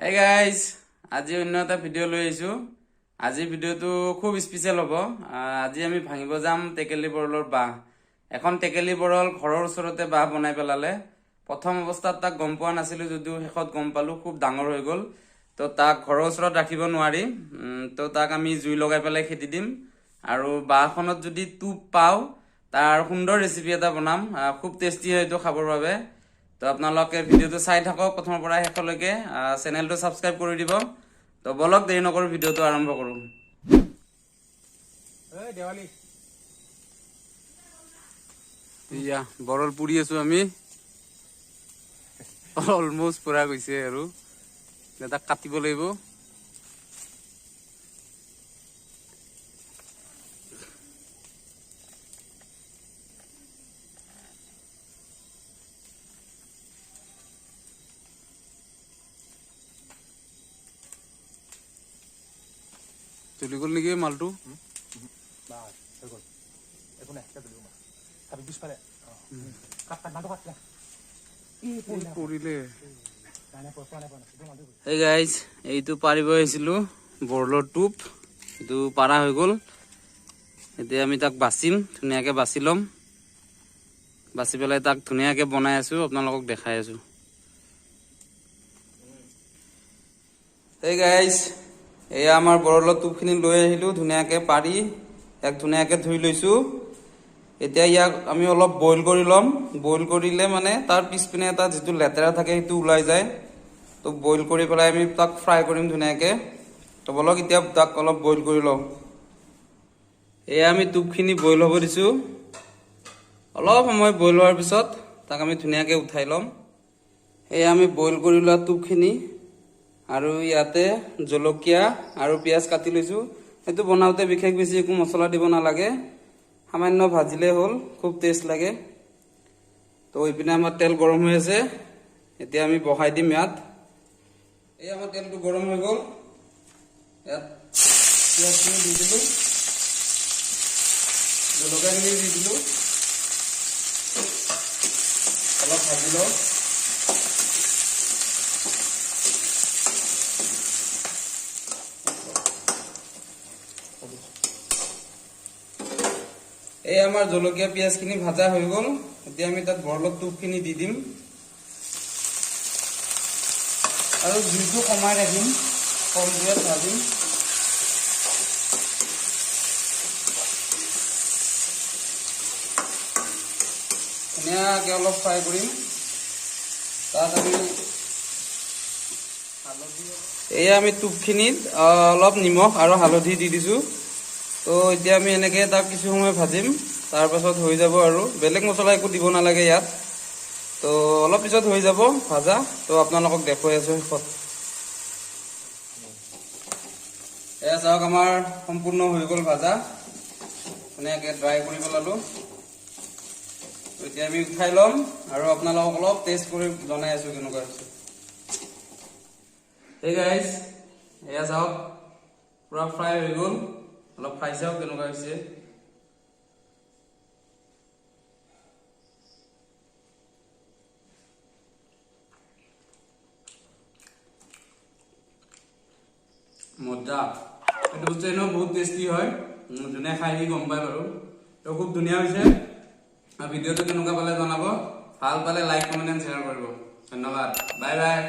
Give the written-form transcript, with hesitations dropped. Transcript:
Hey guys, আজি অন্য এটা ভিডিও লৈ আইছো। আজি ভিডিওটো খুব স্পেশাল হ'ব। আজি আমি ভাঙিব যাম টেকেলি বৰলৰ বাহ। এখন টেকেলি বৰল ঘৰৰ ওচৰতে বাহ বনাই পেলালে। প্ৰথম অৱস্থাত তাক গম পোৱা নাছিলো যদিও শেষত গম পালো খুব ডাঙৰ হৈ গ'ল। তো তাক ঘৰৰ ওচৰত ৰাখিব নোৱাৰি। তো তাক আমি জুই লগাই পেলাই খেদি দিম আৰু বাহখনত যদি টুপ পাও তাৰ সুন্দৰ ৰেচিপি এটা বনাম। খুব টেষ্টি হয় এইটো খাবৰ বাবে। তো আপোনালোকে ভিডিওটো চাই থাকক প্ৰথমৰ পৰা শেষলৈকে। চেনেলটো সাবস্ক্ৰাইব কৰি দিব। তো বলক দেৰি নকৰো ভিডিওটো আৰম্ভ কৰো। এই দেৱালী ইয়া বৰল পুৰি আছো আমি। অলমোস্ট পুৰা গৈছে আৰু এটা কাটিব লাগিব। চলি গ'ল নেকি মালটো? বাস হৈ গ'ল একো নাই এতিয়া দিলোঁ কাটি পিছফালে কাট মালটো কাট পৰিলে। নাই পোৱা নাই এই গাইজ এইটো পাৰিব আহিছিলো বৰলৰ টোপ। এইটো পাৰা হৈ গ'ল। এতিয়া আমি তাক বাচিম, ধুনীয়াকে বাচি ল'ম। বাচি পেলাই তাক ধুনীয়াকে বনাই আছো, আপোনালোকক দেখাই আছো। এই গাইজ এয়া আমাৰ বৰলৰ টোপখিনি লৈ আহিলো, ধুনীয়াকে পাৰি ইয়াক ধুনীয়াকে ধুই লৈছো। এতিয়া ইয়াক আমি অলপ বইল কৰি ল'ম। বইল কৰিলে মানে তাৰ পিছপিনে এটা যিটো লেতেৰা থাকে সেইটো ওলাই যায়। তো বইল কৰি পেলাই আমি তাক ফ্ৰাই কৰিম ধুনীয়াকে। তো বলক এতিয়া তাক অলপ বইল কৰি লওঁ। এয়া আমি টোপখিনি বইল হ'ব দিছো। অলপ সময় বইল হোৱাৰ পিছত তাক আমি ধুনীয়াকে উঠাই ল'ম। এয়া আমি বইল কৰি লোৱা টোপখিনি আৰু ইয়াতে জলকীয়া আৰু পিঁয়াজ কাটি লৈছো। সেইটো বনাওঁতে বিশেষ বেছি একো মছলা দিব নালাগে, সামান্য ভাজিলে হ'ল, খুব টেষ্ট লাগে। তো এইপিনে আমাৰ তেল গৰম হৈ আছে, এতিয়া আমি বহাই দিম ইয়াত। এই আমাৰ তেলটো গৰম হৈ গ'ল। ইয়াত পিঁয়াজখিনি দি দিলো, জলকীয়াখিনি দি দিলো, অলপ ভাজি লওঁ। এই আমাৰ জলকীয়া পিঁয়াজখিনি ভাজা হৈ গ'ল। এতিয়া আমি তাত বৰলৰ টোপখিনি দি দিম আৰু জুইটো কমাই ৰাখিম, কম জুইত ভাজিম। ধুনীয়াকৈ অলপ ফ্ৰাই কৰিম। তাত আমি এয়া আমি টোপখিনিত অলপ নিমখ আৰু হালধি দি দিছো। তো এতিয়া আমি এনেকে তাক কিছু সময় ভাজিম, তাৰ পাছত হৈ যাব আৰু বেলেগ মছলা একো দিব নালাগে ইয়াত। তো অলপ পিছত হৈ যাব ভাজা। তো আপোনালোকক দেখুৱাই আছো শেষত। এয়া চাওক আমাৰ সম্পূৰ্ণ হৈ গ'ল ভাজা, ধুনীয়াকে ড্ৰাই কৰি পেলালো। এতিয়া আমি উঠাই ল'ম আৰু আপোনালোকক অলপ টেষ্ট কৰি জনাই আছো কেনেকুৱা হৈছে। এই গাইজ এয়া চাওক পুৰা ফ্ৰাই হৈ গ'ল। অলপ খাই চাওক কেনেকুৱা হৈছে। মজা। এইটো বস্তু এনেও বহুত টেষ্টি হয়, যোনে খাই সি গম পায় বাৰু। তো খুব ধুনীয়া হৈছে। ভিডিঅ'টো কেনেকুৱা পালে জনাব। ভাল পালে লাইক, কমেণ্ট এণ্ড শ্বেয়াৰ কৰিব। ধন্যবাদ, বাই বাই।